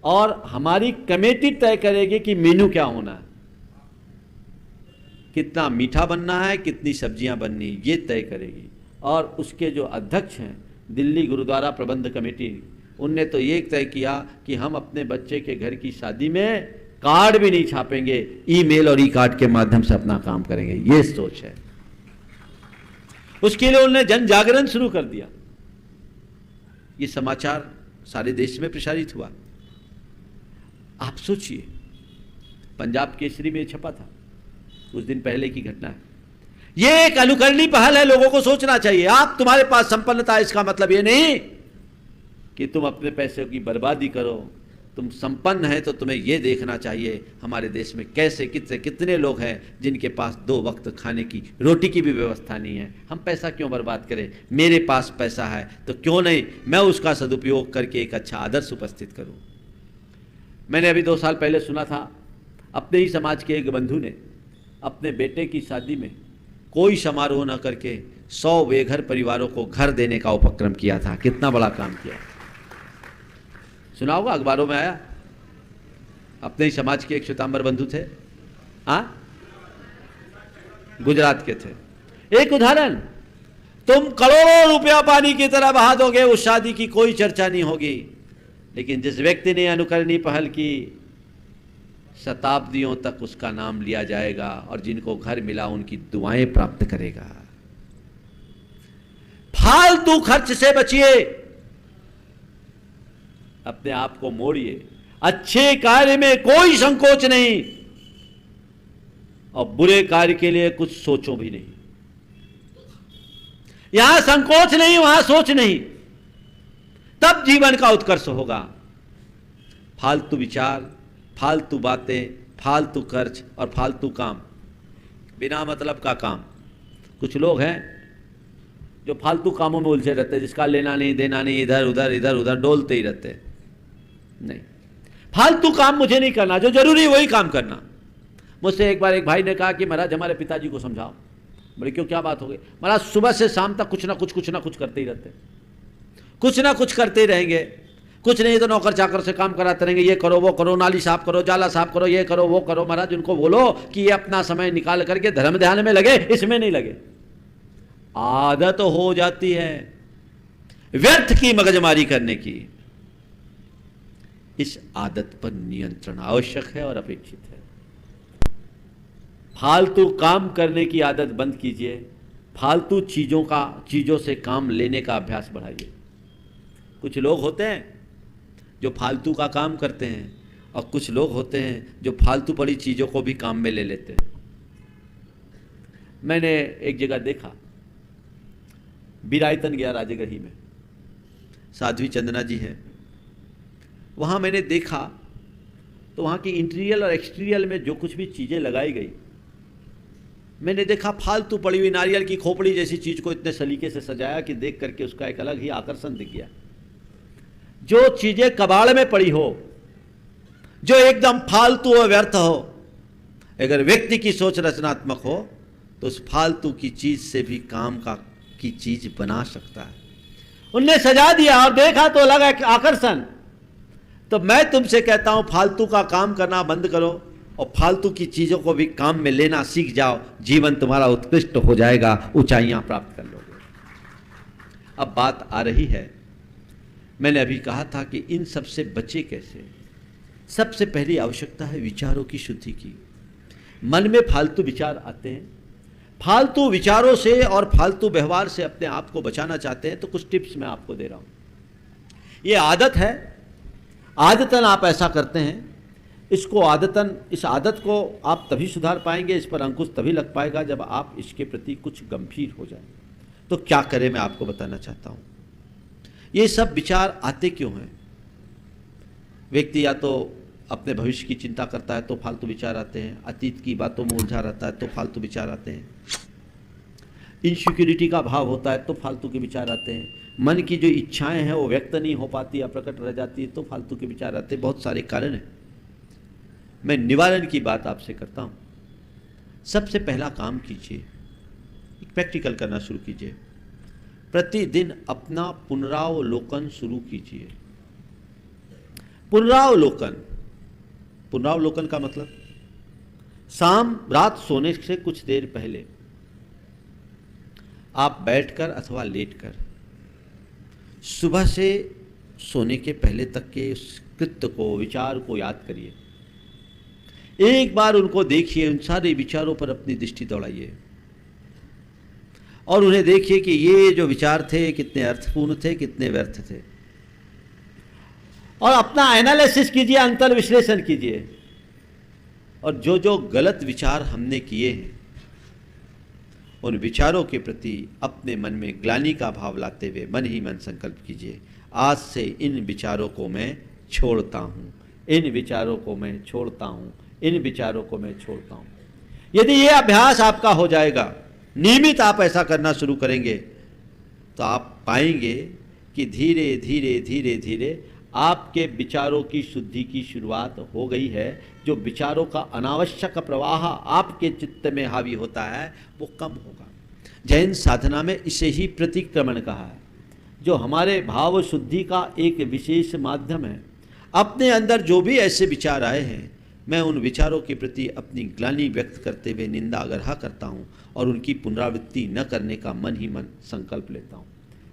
और हमारी कमेटी तय करेगी कि मेनू क्या होना है, कितना मीठा बनना है, कितनी सब्जियां बननी, ये तय करेगी। और उसके जो अध्यक्ष हैं दिल्ली गुरुद्वारा प्रबंध कमेटी, उनने तो ये तय किया कि हम अपने बच्चे के घर की शादी में कार्ड भी नहीं छापेंगे, ईमेल और ई कार्ड के माध्यम से अपना काम करेंगे। ये सोच है। उसके लिए उन्होंने जन जागरण शुरू कर दिया। ये समाचार सारे देश में प्रसारित हुआ। आप सोचिए, पंजाब केसरी में छपा था, कुछ दिन पहले की घटना है। ये एक अनुकरणीय पहल है, लोगों को सोचना चाहिए। आप, तुम्हारे पास संपन्नता है, इसका मतलब ये नहीं कि तुम अपने पैसे की बर्बादी करो। तुम संपन्न है तो तुम्हें यह देखना चाहिए हमारे देश में कैसे कितने लोग हैं जिनके पास 2 वक्त खाने की रोटी की भी व्यवस्था नहीं है। हम पैसा क्यों बर्बाद करें? मेरे पास पैसा है तो क्यों नहीं मैं उसका सदुपयोग करके एक अच्छा आदर्श उपस्थित करूं। मैंने अभी 2 साल पहले सुना था, अपने ही समाज के एक बंधु ने अपने बेटे की शादी में कोई समारोह न करके 100 बेघर परिवारों को घर देने का उपक्रम किया था। कितना बड़ा काम किया, सुना होगा, अखबारों में आया। अपने ही समाज के एक श्वेतांबर बंधु थे, गुजरात के थे। एक उदाहरण, तुम करोड़ों रुपया पानी की तरह बहा दोगे, उस शादी की कोई चर्चा नहीं होगी। लेकिन जिस व्यक्ति ने अनुकरणीय पहल की, शताब्दियों तक उसका नाम लिया जाएगा और जिनको घर मिला उनकी दुआएं प्राप्त करेगा। फालतू खर्च से बचिए, अपने आप को मोड़िए। अच्छे कार्य में कोई संकोच नहीं और बुरे कार्य के लिए कुछ सोचो भी नहीं। यहां संकोच नहीं, वहां सोच नहीं, तब जीवन का उत्कर्ष होगा। फालतू विचार, फालतू बातें, फालतू खर्च और फालतू काम, बिना मतलब का काम। कुछ लोग हैं जो फालतू कामों में उलझे रहते हैं, जिसका लेना नहीं देना नहीं, इधर उधर डोलते ही रहते हैं। नहीं, फालतू काम मुझे नहीं करना, जो जरूरी वही काम करना। मुझसे एक बार एक भाई ने कहा कि महाराज हमारे पिताजी को समझाओ। बोले क्यों, क्या बात हो गई? महाराज सुबह से शाम तक कुछ ना कुछ करते ही रहते, कुछ ना कुछ करते ही रहेंगे, कुछ नहीं तो नौकर चाकर से काम कराते रहेंगे, ये करो वो करो, नाली साफ करो, जाला साफ करो, ये करो वो करो। महाराज उनको बोलो कि ये अपना समय निकाल करके धर्म ध्यान में लगे, इसमें नहीं लगे। आदत हो जाती है व्यर्थ की मगजमारी करने की। इस आदत पर नियंत्रण आवश्यक है और अपेक्षित है। फालतू काम करने की आदत बंद कीजिए, फालतू चीजों से काम लेने का अभ्यास बढ़ाइए। कुछ लोग होते हैं जो फालतू का काम करते हैं और कुछ लोग होते हैं जो फालतू पड़ी चीजों को भी काम में ले लेते हैं। मैंने एक जगह देखा, बिरायतन गया राजगढ़ी में, साध्वी चंदना जी हैं वहाँ। मैंने देखा तो वहाँ की इंटीरियर और एक्सटीरियर में जो कुछ भी चीज़ें लगाई गई, मैंने देखा फालतू पड़ी हुई नारियल की खोपड़ी जैसी चीज़ को इतने सलीके से सजाया कि देख करके उसका एक अलग ही आकर्षण दिख गया। जो चीज़ें कबाड़ में पड़ी हो, जो एकदम फालतू और व्यर्थ हो, अगर व्यक्ति की सोच रचनात्मक हो तो उस फालतू की चीज़ से भी काम की चीज़ बना सकता है। उनने सजा दिया और देखा तो लगा आकर्षण। तो मैं तुमसे कहता हूं फालतू का काम करना बंद करो और फालतू की चीजों को भी काम में लेना सीख जाओ, जीवन तुम्हारा उत्कृष्ट हो जाएगा, ऊंचाइयां प्राप्त कर लोगे। अब बात आ रही है, मैंने अभी कहा था कि इन सब से बचे कैसे। सबसे पहली आवश्यकता है विचारों की शुद्धि की। मन में फालतू विचार आते हैं, फालतू विचारों से और फालतू व्यवहार से अपने आप को बचाना चाहते हैं तो कुछ टिप्स मैं आपको दे रहा हूं। ये आदत है, आदतन आप ऐसा करते हैं, इस आदत को आप तभी सुधार पाएंगे, इस पर अंकुश तभी लग पाएगा जब आप इसके प्रति कुछ गंभीर हो जाए। तो क्या करें मैं आपको बताना चाहता हूं। ये सब विचार आते क्यों हैं? व्यक्ति या तो अपने भविष्य की चिंता करता है तो फालतू विचार आते हैं, अतीत की बातों में उलझा रहता है तो फालतू विचार आते हैं, इनसिक्योरिटी का भाव होता है तो फालतू के विचार आते हैं, मन की जो इच्छाएं हैं वो व्यक्त नहीं हो पाती या प्रकट रह जाती है तो फालतू के विचार आते हैं। बहुत सारे कारण हैं। मैं निवारण की बात आपसे करता हूं। सबसे पहला काम कीजिए, प्रैक्टिकल करना शुरू कीजिए। प्रतिदिन अपना पुनरावलोकन शुरू कीजिए। पुनरावलोकन का मतलब रात सोने से कुछ देर पहले आप बैठकर अथवा लेटकर सुबह से सोने के पहले तक के उस कृत्य को, विचार को याद करिए। एक बार उनको देखिए, उन सारे विचारों पर अपनी दृष्टि दौड़ाइए और उन्हें देखिए कि ये जो विचार थे कितने अर्थपूर्ण थे, कितने व्यर्थ थे, और अपना एनालिसिस कीजिए, अंतर विश्लेषण कीजिए। और जो जो गलत विचार हमने किए हैं उन विचारों के प्रति अपने मन में ग्लानि का भाव लाते हुए मन ही मन संकल्प कीजिए, आज से इन विचारों को मैं छोड़ता हूँ, इन विचारों को मैं छोड़ता हूँ, इन विचारों को मैं छोड़ता हूँ। यदि ये अभ्यास आपका हो जाएगा, नियमित आप ऐसा करना शुरू करेंगे तो आप पाएंगे कि धीरे धीरे धीरे धीरे आपके विचारों की शुद्धि की शुरुआत हो गई है। जो विचारों का अनावश्यक प्रवाह आपके चित्त में हावी होता है वो कम होगा। जैन साधना में इसे ही प्रतिक्रमण कहा है, जो हमारे भाव शुद्धि का एक विशेष माध्यम है। अपने अंदर जो भी ऐसे विचार आए हैं, मैं उन विचारों के प्रति अपनी ग्लानि व्यक्त करते हुए निंदा अगरहा करता हूँ और उनकी पुनरावृत्ति न करने का मन ही मन संकल्प लेता हूँ।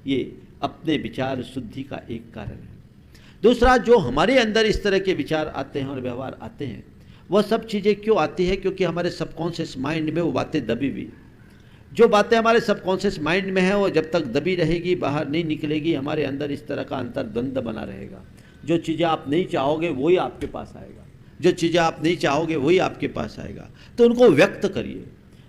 ये अपने विचार शुद्धि का एक कारण है। दूसरा, जो हमारे अंदर इस तरह के विचार आते हैं और व्यवहार आते हैं, वह सब चीज़ें क्यों आती है? क्योंकि हमारे सबकॉन्शियस माइंड में वो बातें दबी हुई। जो बातें हमारे सबकॉन्शियस माइंड में है वो जब तक दबी रहेगी, बाहर नहीं निकलेगी, हमारे अंदर इस तरह का अंतर्द्वंद बना रहेगा। जो चीज़ें आप नहीं चाहोगे वही आपके पास आएगा, जो चीज़ें आप नहीं चाहोगे वही आपके पास आएगा। तो उनको व्यक्त करिए,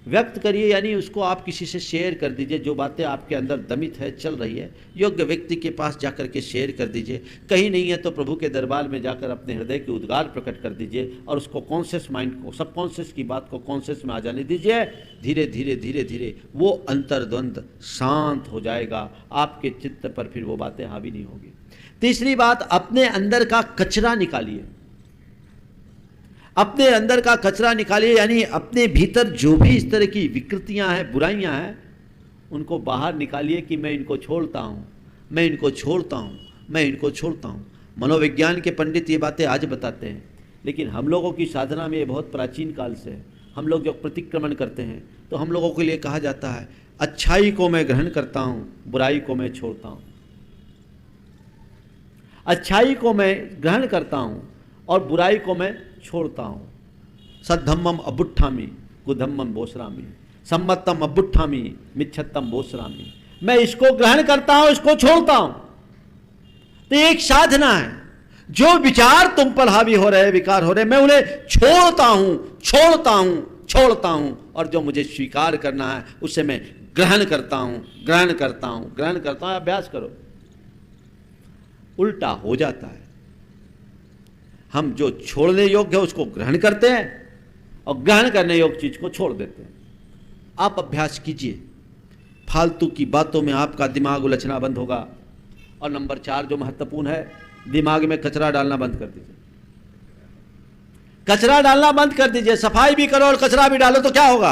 व्यक्त करिए यानी उसको आप किसी से शेयर कर दीजिए। जो बातें आपके अंदर दमित है, चल रही है, योग्य व्यक्ति के पास जाकर के शेयर कर दीजिए। कहीं नहीं है तो प्रभु के दरबार में जाकर अपने हृदय के उद्गार प्रकट कर दीजिए और उसको कॉन्शियस माइंड को, सबकॉन्शियस की बात को कॉन्शियस में आ जाने दीजिए। धीरे धीरे धीरे धीरे वो अंतर्द्वंद शांत हो जाएगा, आपके चित्त पर फिर वो बातें हावी नहीं होगी। तीसरी बात, अपने अंदर का कचरा निकालिए। अपने अंदर का कचरा निकालिए, यानी अपने भीतर जो भी इस तरह की विकृतियां हैं, बुराइयां हैं, उनको बाहर निकालिए कि मैं इनको छोड़ता हूँ, मैं इनको छोड़ता हूँ, मैं इनको छोड़ता हूँ। मनोविज्ञान के पंडित ये बातें आज बताते हैं, लेकिन हम लोगों की साधना में ये बहुत प्राचीन काल से है। हम लोग जब प्रतिक्रमण करते हैं तो हम लोगों के लिए कहा जाता है, अच्छाई को मैं ग्रहण करता हूँ, बुराई को मैं छोड़ता हूँ। अच्छाई को मैं ग्रहण करता हूँ और बुराई को मैं छोड़ता हूँ। सद्धम्मम अबुट्ठामी कुधम्मम बोसरामी, सम्मतम अबुट्ठामी मिच्छत्तम बोसरामी। मैं इसको ग्रहण करता हूँ, इसको छोड़ता हूँ। तो एक साधना है। जो विचार तुम पर हावी हो रहे, विकार हो रहे, मैं उन्हें छोड़ता हूँ, छोड़ता हूँ, छोड़ता हूँ, और जो मुझे स्वीकार करना है उसे मैं ग्रहण करता हूँ, ग्रहण करता हूँ, ग्रहण करता हूँ। अभ्यास करो, उल्टा हो जाता है। हम जो छोड़ने योग्य है उसको ग्रहण करते हैं और ग्रहण करने योग्य चीज को छोड़ देते हैं। आप अभ्यास कीजिए, फालतू की बातों में आपका दिमाग उलझना बंद होगा। और नंबर 4 जो महत्वपूर्ण है, दिमाग में कचरा डालना बंद कर दीजिए। कचरा डालना बंद कर दीजिए। सफाई भी करो और कचरा भी डालो तो क्या होगा?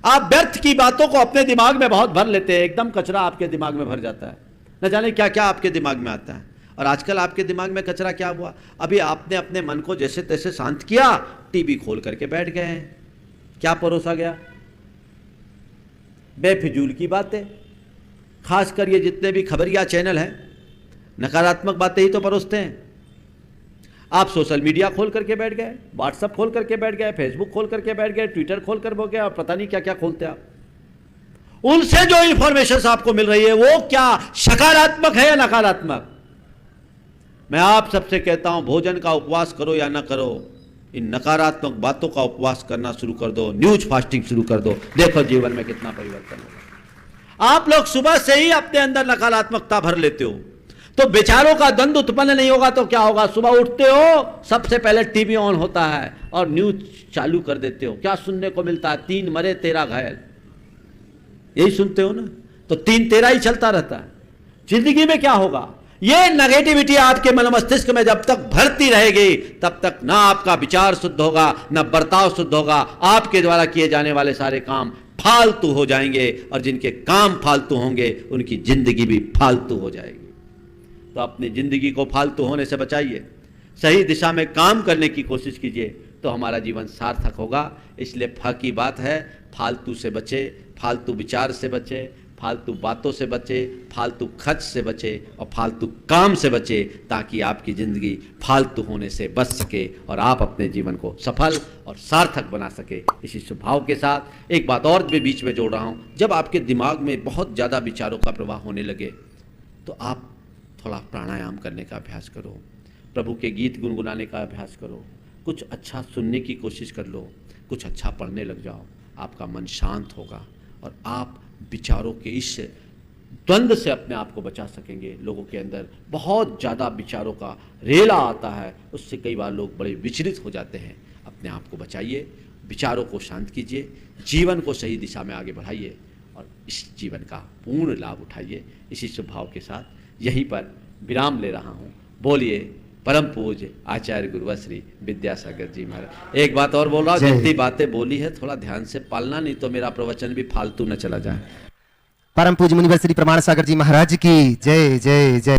आप व्यर्थ की बातों को अपने दिमाग में बहुत भर लेते हैं, एकदम कचरा आपके दिमाग में भर जाता है। न जाने क्या क्या आपके दिमाग में आता है। और आजकल आपके दिमाग में कचरा क्या हुआ? अभी आपने अपने मन को जैसे तैसे शांत किया, टीवी खोल करके बैठ गए हैं। क्या परोसा गया? बेफिजूल की बातें। खासकर ये जितने भी खबरिया चैनल हैं, नकारात्मक बातें ही तो परोसते हैं। आप सोशल मीडिया खोल करके बैठ गए, व्हाट्सएप खोल करके बैठ गए, फेसबुक खोल करके बैठ गए, ट्विटर खोल कर हो गया, और पता नहीं क्या क्या खोलते आप। उनसे जो इंफॉर्मेशन आपको मिल रही है वो क्या सकारात्मक है या नकारात्मक? मैं आप सबसे कहता हूं, भोजन का उपवास करो या ना करो, इन नकारात्मक बातों का उपवास करना शुरू कर दो, न्यूज फास्टिंग शुरू कर दो। देखो जीवन में कितना परिवर्तन होगा। आप लोग सुबह से ही अपने अंदर नकारात्मकता भर लेते हो, तो विचारों का द्वंद्व उत्पन्न नहीं होगा तो क्या होगा? सुबह उठते हो, सबसे पहले टीवी ऑन होता है और न्यूज चालू कर देते हो। क्या सुनने को मिलता है? 3 मरे 13 घायल। यही सुनते हो ना? तो 3 13 ही चलता रहता है। जिंदगी में क्या होगा? ये नेगेटिविटी आपके मन मस्तिष्क में जब तक भरती रहेगी, तब तक ना आपका विचार शुद्ध होगा, ना बर्ताव शुद्ध होगा। आपके द्वारा किए जाने वाले सारे काम फालतू हो जाएंगे, और जिनके काम फालतू होंगे उनकी जिंदगी भी फालतू हो जाएगी। तो अपनी जिंदगी को फालतू होने से बचाइए, सही दिशा में काम करने की कोशिश कीजिए, तो हमारा जीवन सार्थक होगा। इसलिए फ की बात है, फालतू से बचे, फालतू विचार से बचे, फालतू बातों से बचे, फालतू खर्च से बचे और फालतू काम से बचे, ताकि आपकी ज़िंदगी फालतू होने से बच सके और आप अपने जीवन को सफल और सार्थक बना सके। इसी स्वभाव के साथ एक बात और भी बीच में जोड़ रहा हूँ। जब आपके दिमाग में बहुत ज़्यादा विचारों का प्रवाह होने लगे, तो आप थोड़ा प्राणायाम करने का अभ्यास करो, प्रभु के गीत गुनगुनाने का अभ्यास करो, कुछ अच्छा सुनने की कोशिश कर लो, कुछ अच्छा पढ़ने लग जाओ। आपका मन शांत होगा और आप विचारों के इस द्वंद्व से अपने आप को बचा सकेंगे। लोगों के अंदर बहुत ज़्यादा विचारों का रेला आता है, उससे कई बार लोग बड़े विचलित हो जाते हैं। अपने आप को बचाइए, विचारों को शांत कीजिए, जीवन को सही दिशा में आगे बढ़ाइए और इस जीवन का पूर्ण लाभ उठाइए। इसी स्वभाव के साथ यहीं पर विराम ले रहा हूँ। बोलिए परम पूज्य आचार्य गुरुश्री विद्यासागर जी महाराज। एक बात और बोल रहा हूँ, जितनी बातें बोली है थोड़ा ध्यान से पालना, नहीं तो मेरा प्रवचन भी फालतू न चला जाए। परम पूज्य मुनिवर श्री प्रमाण सागर जी महाराज की जय जय जय।